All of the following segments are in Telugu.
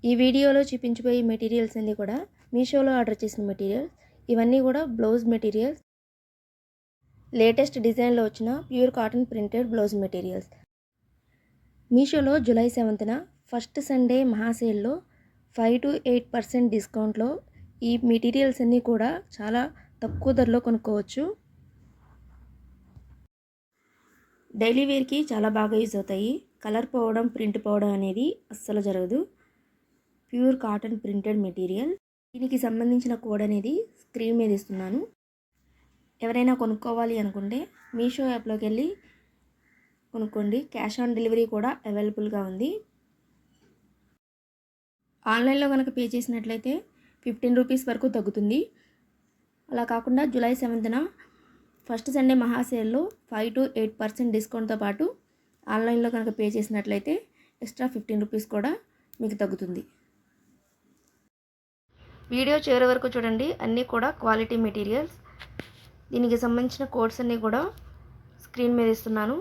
ఈ వీడియోలో చూపించబోయే మెటీరియల్స్ అన్నీ కూడా మీషోలో ఆర్డర్ చేసిన మెటీరియల్స్. ఇవన్నీ కూడా బ్లౌజ్ మెటీరియల్స్, లేటెస్ట్ డిజైన్లో వచ్చిన pure cotton printed blouse materials. మీషోలో జూలై 7న ఫస్ట్ సండే మహాసేల్లో 5 to 8% డిస్కౌంట్లో ఈ మెటీరియల్స్ అన్నీ కూడా చాలా తక్కువ ధరలో కొనుక్కోవచ్చు. డైలీ వేర్కి చాలా బాగా యూజ్ అవుతాయి. కలర్ పోవడం, ప్రింట్ పోవడం అనేది అస్సలు జరగదు. Pure cotton printed material. దీనికి సంబంధించిన కోడ్ అనేది స్క్రీన్ మీద ఇస్తున్నాను. ఎవరైనా కొనుక్కోవాలి అనుకుంటే మీషో యాప్లోకి వెళ్ళి కొనుక్కోండి. క్యాష్ ఆన్ డెలివరీ కూడా అవైలబుల్గా ఉంది. ఆన్లైన్లో కనుక పే చేసినట్లయితే 15 రూపీస్ వరకు తగ్గుతుంది. అలా కాకుండా జూలై 7న ఫస్ట్ సండే మహాసేల్లో 5 to 8% డిస్కౌంట్తో పాటు ఆన్లైన్లో కనుక పే చేసినట్లయితే ఎక్స్ట్రా 15 రూపీస్ కూడా మీకు తగ్గుతుంది. వీడియో చివరి వరకు చూడండి. అన్నీ కూడా క్వాలిటీ మెటీరియల్స్. దీనికి సంబంధించిన కోడ్స్ అన్నీ కూడా స్క్రీన్ మీద ఇస్తున్నాను.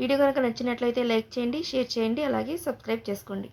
వీడియో కనుక నచ్చినట్లయితే లైక్ చేయండి, షేర్ చేయండి, అలాగే సబ్స్క్రైబ్ చేసుకోండి.